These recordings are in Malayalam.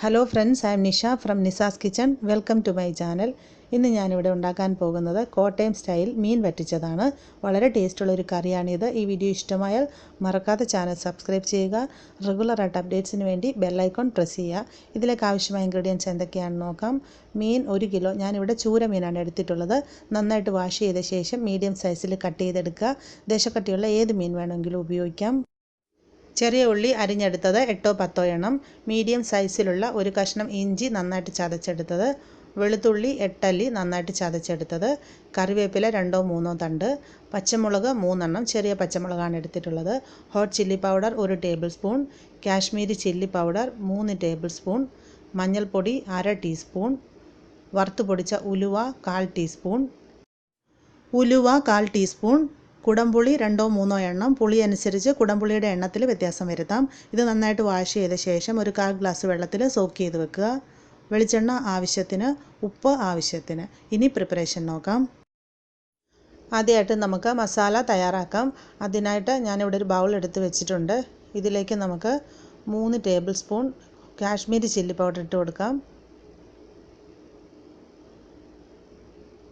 Hello friends, I am Nissa from Nissas kitchen. Welcome to my channel. ഇന്ന് ഞാനിവിടെ ഉണ്ടാക്കാൻ പോകുന്നത് കോട്ടയം സ്റ്റൈൽ മീൻ വറ്റിച്ചതാണ്. വളരെ ടേസ്റ്റുള്ള ഒരു കറിയാണിത്. ഈ വീഡിയോ ഇഷ്ടമായാൽ മറക്കാതെ ചാനൽ സബ്സ്ക്രൈബ് ചെയ്യുക. റെഗുലറായിട്ട് അപ്ഡേറ്റ്സിന് വേണ്ടി ബെൽ ഐക്കൺ പ്രസ് ചെയ്യുക. ഇതിലേക്ക് ആവശ്യമായ ഇൻഗ്രീഡിയൻസ് എന്തൊക്കെയാണെന്ന് നോക്കാം. മീൻ 1 കിലോ. ഞാനിവിടെ ചൂര മീനാണ് എടുത്തിട്ടുള്ളത്. നന്നായിട്ട് വാഷ് ചെയ്ത ശേഷം മീഡിയം സൈസിൽ കട്ട് ചെയ്തെടുക്കുക. ദശക്കട്ടിയുള്ള ഏത് മീൻ വേണമെങ്കിലും ഉപയോഗിക്കാം. ചെറിയ ഉള്ളി അരിഞ്ഞെടുത്തത് 8-10 എണ്ണം, മീഡിയം സൈസിലുള്ള ഒരു കഷ്ണം ഇഞ്ചി നന്നായിട്ട് ചതച്ചെടുത്തത്, വെളുത്തുള്ളി 8 അല്ലി നന്നായിട്ട് ചതച്ചെടുത്തത്, കറിവേപ്പില 2-3 തണ്ട്, പച്ചമുളക് 3 എണ്ണം, ചെറിയ പച്ചമുളകാണ് എടുത്തിട്ടുള്ളത്, hot chilli powder 1 table spoon, Kashmiri chilli powder 3 table spoon, മഞ്ഞൾപ്പൊടി 1/2 ടീസ്പൂൺ, വറുത്ത് പൊടിച്ച ഉലുവ 1/4 ടീസ്പൂൺ, 1/4 ടീസ്പൂൺ, കുടംപുളി 2-3 എണ്ണം. പുളി അനുസരിച്ച് കുടംപുളിയുടെ എണ്ണത്തിൽ വ്യത്യാസം വരുത്താം. ഇത് നന്നായിട്ട് വാഷ് ചെയ്ത ശേഷം ഒരു 1/4 ഗ്ലാസ് വെള്ളത്തിൽ സോക്ക് ചെയ്ത് വെക്കുക. വെളിച്ചെണ്ണ ആവശ്യത്തിന്, ഉപ്പ് ആവശ്യത്തിന്. ഇനി പ്രിപ്പറേഷൻ നോക്കാം. ആദ്യമായിട്ട് നമുക്ക് മസാല തയ്യാറാക്കാം. അതിനായിട്ട് ഞാനിവിടെ ഒരു ബൗൾ എടുത്ത് വെച്ചിട്ടുണ്ട്. ഇതിലേക്ക് നമുക്ക് 3 table spoon Kashmiri chilli powder ഇട്ട് കൊടുക്കാം.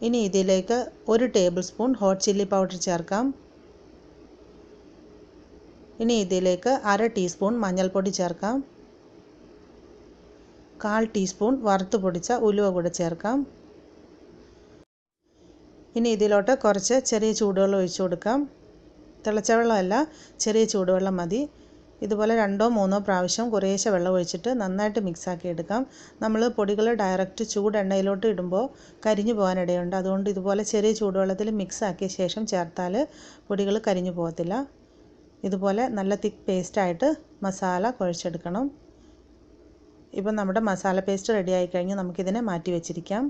ഇനി ഇതിലേക്ക് 1 table spoon hot chilli powder ചേർക്കാം. ഇനി ഇതിലേക്ക് 1/2 ടീസ്പൂൺ മഞ്ഞൾപ്പൊടി ചേർക്കാം. 1/4 ടീസ്പൂൺ വറുത്ത് പൊടിച്ച ഉലുവ കൂടെ ചേർക്കാം. ഇനി ഇതിലോട്ട് കുറച്ച് ചെറിയ ചൂടുവെള്ളം ഒഴിച്ചു കൊടുക്കാം. തിളച്ച വെള്ളമല്ല, ചെറിയ ചൂടുവെള്ളം മതി. ഇതുപോലെ 2-3 പ്രാവശ്യം കുറേശ്ശെ വെള്ളം ഒഴിച്ചിട്ട് നന്നായിട്ട് മിക്സാക്കി എടുക്കാം. നമ്മൾ പൊടികൾ ഡയറക്റ്റ് ചൂടെണ്ണയിലോട്ട് ഇടുമ്പോൾ കരിഞ്ഞു പോകാനിടയുണ്ട്. അതുകൊണ്ട് ഇതുപോലെ ചെറിയ ചൂടുവെള്ളത്തിൽ മിക്സാക്കിയ ശേഷം ചേർത്താൽ പൊടികൾ കരിഞ്ഞു പോകത്തില്ല. ഇതുപോലെ നല്ല തിക്ക് പേസ്റ്റായിട്ട് മസാല കുഴച്ചെടുക്കണം. ഇപ്പം നമ്മുടെ മസാല പേസ്റ്റ് റെഡി ആയി കഴിഞ്ഞ് നമുക്കിതിനെ മാറ്റി വെച്ചിരിക്കാം.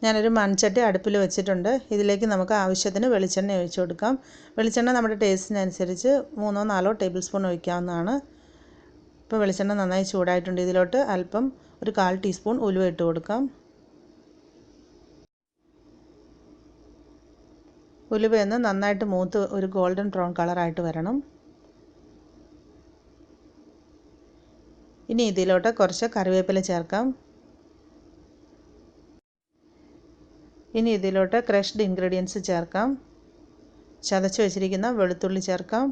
ഞാനൊരു മൺചട്ടി അടുപ്പിൽ വെച്ചിട്ടുണ്ട്. ഇതിലേക്ക് നമുക്ക് ആവശ്യത്തിന് വെളിച്ചെണ്ണ ഒഴിച്ചു കൊടുക്കാം. വെളിച്ചെണ്ണ നമ്മുടെ ടേസ്റ്റിനനുസരിച്ച് 3-4 ടേബിൾ സ്പൂൺ ഒഴിക്കാവുന്നതാണ്. ഇപ്പോൾ വെളിച്ചെണ്ണ നന്നായി ചൂടായിട്ടുണ്ട്. ഇതിലോട്ട് അല്പം ഒരു 1/4 ടീസ്പൂൺ ഉലുവ ഇട്ട് കൊടുക്കാം. ഉലുവയൊന്ന് നന്നായിട്ട് മൂത്ത് ഒരു ഗോൾഡൻ ബ്രൗൺ കളറായിട്ട് വരണം. ഇനി ഇതിലോട്ട് കുറച്ച് കറിവേപ്പില ചേർക്കാം. ഇനി ഇതിലോട്ട് ക്രഷ്ഡ് ഇൻഗ്രീഡിയൻസ് ചേർക്കാം. ചതച്ച് വെച്ചിരിക്കുന്ന വെളുത്തുള്ളി ചേർക്കാം.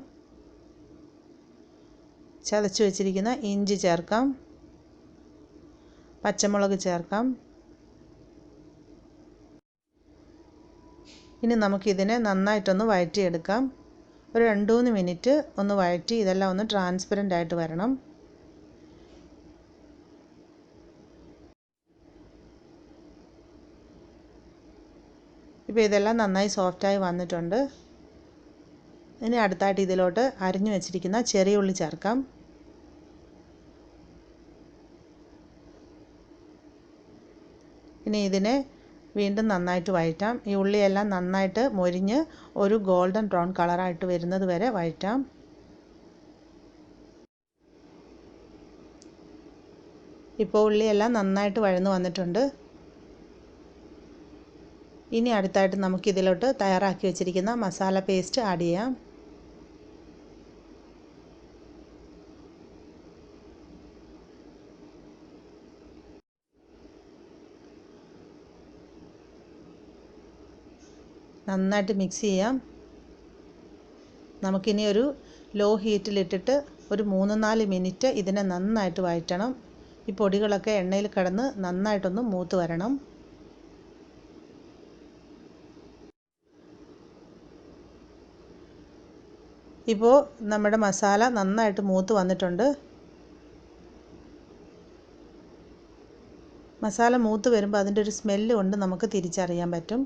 ചതച്ച് വെച്ചിരിക്കുന്ന ഇഞ്ചി ചേർക്കാം. പച്ചമുളക് ചേർക്കാം. ഇനി നമുക്കിതിനെ നന്നായിട്ടൊന്ന് വഴറ്റിയെടുക്കാം. ഒരു 2-3 മിനിറ്റ് ഒന്ന് വഴറ്റി ഇതെല്ലാം ഒന്ന് ട്രാൻസ്പെറൻ്റ് ആയിട്ട് വരണം. ഇപ്പോൾ ഇതെല്ലാം നന്നായി സോഫ്റ്റായി വന്നിട്ടുണ്ട്. ഇനി അടുത്തായിട്ട് ഇതിലോട്ട് അരിഞ്ഞു വെച്ചിരിക്കുന്ന ചെറിയ ഉള്ളി ചേർക്കാം. ഇനി ഇതിനെ വീണ്ടും നന്നായിട്ട് വഴറ്റാം. ഈ ഉള്ളിയെല്ലാം നന്നായിട്ട് മൊരിഞ്ഞ് ഒരു ഗോൾഡൻ ബ്രൗൺ കളറായിട്ട് വരുന്നത് വരെ വഴറ്റാം. ഇപ്പോൾ ഉള്ളിയെല്ലാം നന്നായിട്ട് വഴന്നു വന്നിട്ടുണ്ട്. ഇനി അടുത്തായിട്ട് നമുക്കിതിലോട്ട് തയ്യാറാക്കി വെച്ചിരിക്കുന്ന മസാല പേസ്റ്റ് ആഡ് ചെയ്യാം. നന്നായിട്ട് മിക്സ് ചെയ്യാം. നമുക്കിനി ഒരു ലോ ഹീറ്റിലിട്ടിട്ട് ഒരു 3-4 മിനിറ്റ് ഇതിനെ നന്നായിട്ട് വഴറ്റണം. ഈ പൊടികളൊക്കെ എണ്ണയിൽ കിടന്ന് നന്നായിട്ടൊന്ന് മൂത്ത് വരണം. ഇപ്പോൾ നമ്മുടെ മസാല നന്നായിട്ട് മൂത്ത് വന്നിട്ടുണ്ട്. മസാല മൂത്ത് വരുമ്പോൾ അതിൻ്റെ ഒരു സ്മെല്ല് കൊണ്ട് നമുക്ക് തിരിച്ചറിയാൻ പറ്റും.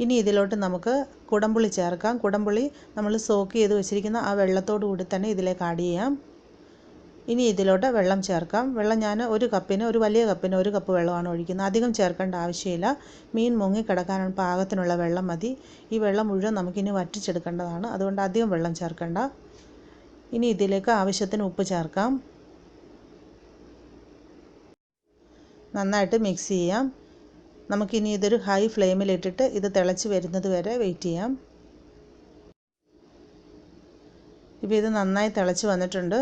ഇനി ഇതിലോട്ട് നമുക്ക് കുടംപുളി ചേർക്കാം. കുടംപുളി നമ്മൾ സോക്ക് ചെയ്ത് വെച്ചിരിക്കുന്ന ആ വെള്ളത്തോടു കൂടി തന്നെ ഇതിലേക്ക് ആഡ് ചെയ്യാം. ഇനി ഇതിലോട്ട് വെള്ളം ചേർക്കാം. വെള്ളം ഞാൻ ഒരു വലിയ കപ്പിന് 1 കപ്പ് വെള്ളമാണ് ഒഴിക്കുന്നത്. അധികം ചേർക്കേണ്ട ആവശ്യമില്ല. മീൻ മുങ്ങിക്കിടക്കാൻ പാകത്തിനുള്ള വെള്ളം മതി. ഈ വെള്ളം മുഴുവൻ നമുക്കിനി വറ്റിച്ചെടുക്കേണ്ടതാണ്. അതുകൊണ്ട് അധികം വെള്ളം ചേർക്കണ്ട. ഇനി ഇതിലേക്ക് ആവശ്യത്തിന് ഉപ്പ് ചേർക്കാം. നന്നായിട്ട് മിക്സ് ചെയ്യാം. നമുക്കിനി ഇതൊരു ഹൈ ഫ്ലെയിമിലിട്ടിട്ട് ഇത് തിളച്ച് വരുന്നത് വരെ വെയിറ്റ് ചെയ്യാം. ഇപ്പോൾ ഇത് നന്നായി തിളച്ച് വന്നിട്ടുണ്ട്.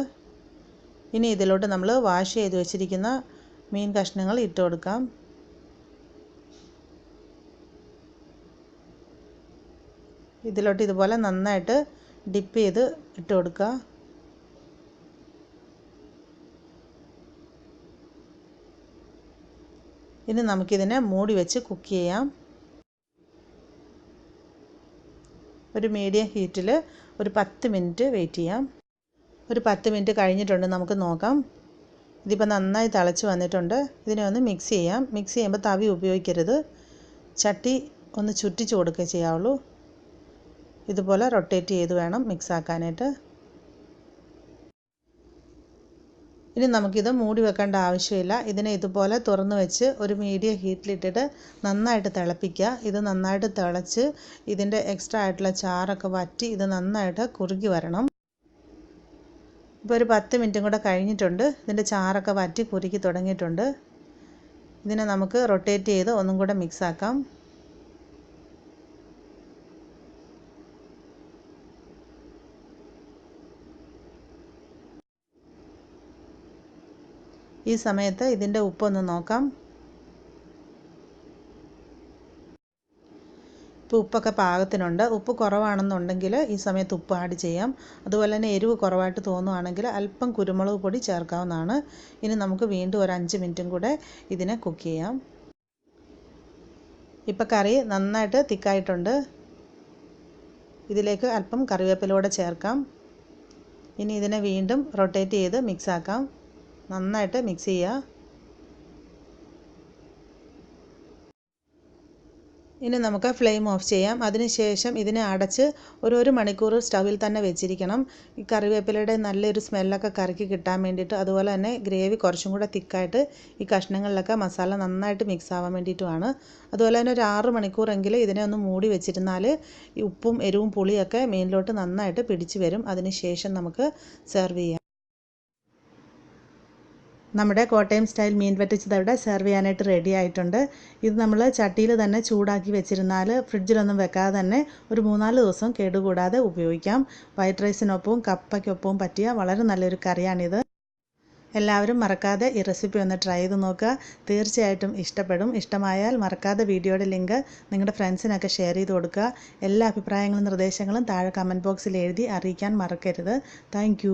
ഇനി ഇതിലോട്ട് നമ്മൾ വാഷ് ചെയ്ത് വെച്ചിരിക്കുന്ന മീൻ കഷ്ണങ്ങൾ ഇട്ട് കൊടുക്കാം. ഇതിലോട്ട് ഇതുപോലെ നന്നായിട്ട് ഡിപ്പ് ചെയ്ത് ഇട്ട് കൊടുക്കുക. ഇനി നമുക്കിതിനെ മൂടി വെച്ച് കുക്ക് ചെയ്യാം. ഒരു മീഡിയം ഹീറ്റിൽ ഒരു 10 മിനിറ്റ് വെയിറ്റ് ചെയ്യാം. ഒരു 10 മിനിറ്റ് കഴിഞ്ഞിട്ടുണ്ട്, നമുക്ക് നോക്കാം. ഇതിപ്പോൾ നന്നായി തിളച്ച് വന്നിട്ടുണ്ട്. ഇതിനെ ഒന്ന് മിക്സ് ചെയ്യാം. മിക്സ് ചെയ്യുമ്പോൾ തവി ഉപയോഗിക്കരുത്, ചട്ടി ഒന്ന് ചുറ്റിച്ച് കൊടുക്കുക ചെയ്യാവുള്ളൂ. ഇതുപോലെ റൊട്ടേറ്റ് ചെയ്ത് വേണം മിക്സ് ആക്കാനായിട്ട്. ഇനി നമുക്കിത് മൂടി വെക്കേണ്ട ആവശ്യമില്ല. ഇതിനെ ഇതുപോലെ തുറന്ന് വെച്ച് ഒരു മീഡിയം ഹീറ്റിലിട്ടിട്ട് നന്നായിട്ട് തിളപ്പിക്കുക. ഇത് നന്നായിട്ട് തിളച്ച് ഇതിൻ്റെ എക്സ്ട്രാ ആയിട്ടുള്ള ചാറൊക്കെ വറ്റി ഇത് നന്നായിട്ട് കുറുകി വരണം. ഇപ്പോൾ ഒരു 10 മിനിറ്റും കൂടെ കഴിഞ്ഞിട്ടുണ്ട്. ഇതിൻ്റെ ചാറൊക്കെ വറ്റി കുറുകി തുടങ്ങിയിട്ടുണ്ട്. ഇതിനെ നമുക്ക് റൊട്ടേറ്റ് ചെയ്ത് ഒന്നും കൂടെ മിക്സ് ആക്കാം. ഈ സമയത്ത് ഇതിൻ്റെ ഉപ്പൊന്ന് നോക്കാം. ഇപ്പോൾ ഉപ്പൊക്കെ പാകത്തിനുണ്ട്. ഉപ്പ് കുറവാണെന്നുണ്ടെങ്കിൽ ഈ സമയത്ത് ഉപ്പ് ആഡ് ചെയ്യാം. അതുപോലെ തന്നെ എരിവ് കുറവായിട്ട് തോന്നുവാണെങ്കിൽ അല്പം കുരുമുളക് പൊടി ചേർക്കാവുന്നതാണ്. ഇനി നമുക്ക് വീണ്ടും ഒരു 5 മിനിറ്റും കൂടെ ഇതിനെ കുക്ക് ചെയ്യാം. ഇപ്പോൾ കറി നന്നായിട്ട് തിക്കായിട്ടുണ്ട്. ഇതിലേക്ക് അല്പം കറിവേപ്പിലൂടെ ചേർക്കാം. ഇനി ഇതിനെ വീണ്ടും റൊട്ടേറ്റ് ചെയ്ത് മിക്സ് ആക്കാം. നന്നായിട്ട് മിക്സ് ചെയ്യുക. ഇനി നമുക്ക് ഫ്ലെയിം ഓഫ് ചെയ്യാം. അതിനുശേഷം ഇതിനെ അടച്ച് ഒരു മണിക്കൂർ സ്റ്റവിൽ തന്നെ വെച്ചിരിക്കണം. ഈ കറിവേപ്പിലയുടെ നല്ലൊരു സ്മെല്ലൊക്കെ കറിക്ക് കിട്ടാൻ വേണ്ടിയിട്ട്, അതുപോലെ തന്നെ ഗ്രേവി കുറച്ചും കൂടെ തിക്കായിട്ട് ഈ കഷ്ണങ്ങളിലൊക്കെ മസാല നന്നായിട്ട് മിക്സ് ആവാൻ വേണ്ടിയിട്ടുമാണ്. അതുപോലെ തന്നെ ഒരു 6 മണിക്കൂറെങ്കിലും ഇതിനെ ഒന്ന് മൂടി വെച്ചിരുന്നാൽ ഈ ഉപ്പും എരിവും പുളിയൊക്കെ മീനിലോട്ട് നന്നായിട്ട് പിടിച്ച് വരും. അതിനുശേഷം നമുക്ക് സെർവ് ചെയ്യാം. നമ്മുടെ കോട്ടയം സ്റ്റൈൽ മീൻ വറ്റിച്ചത് അവിടെ സെർവ് ചെയ്യാനായിട്ട് റെഡി ആയിട്ടുണ്ട്. ഇത് നമ്മൾ ചട്ടിയിൽ തന്നെ ചൂടാക്കി വെച്ചിരുന്നാൽ ഫ്രിഡ്ജിലൊന്നും വെക്കാതെ തന്നെ ഒരു 3-4 ദിവസം കേടുകൂടാതെ ഉപയോഗിക്കാം. വൈറ്റ് റൈസിനൊപ്പവും കപ്പയ്ക്കൊപ്പവും പറ്റിയ വളരെ നല്ലൊരു കറിയാണിത്. എല്ലാവരും മറക്കാതെ ഈ റെസിപ്പി ഒന്ന് ട്രൈ ചെയ്ത് നോക്കുക. തീർച്ചയായിട്ടും ഇഷ്ടപ്പെടും. ഇഷ്ടമായാൽ മറക്കാതെ വീഡിയോയുടെ ലിങ്ക് നിങ്ങളുടെ ഫ്രണ്ട്സിനൊക്കെ ഷെയർ ചെയ്ത് കൊടുക്കുക. എല്ലാ അഭിപ്രായങ്ങളും നിർദ്ദേശങ്ങളും താഴെ കമൻറ്റ് ബോക്സിൽ എഴുതി അറിയിക്കാൻ മറക്കരുത്. താങ്ക്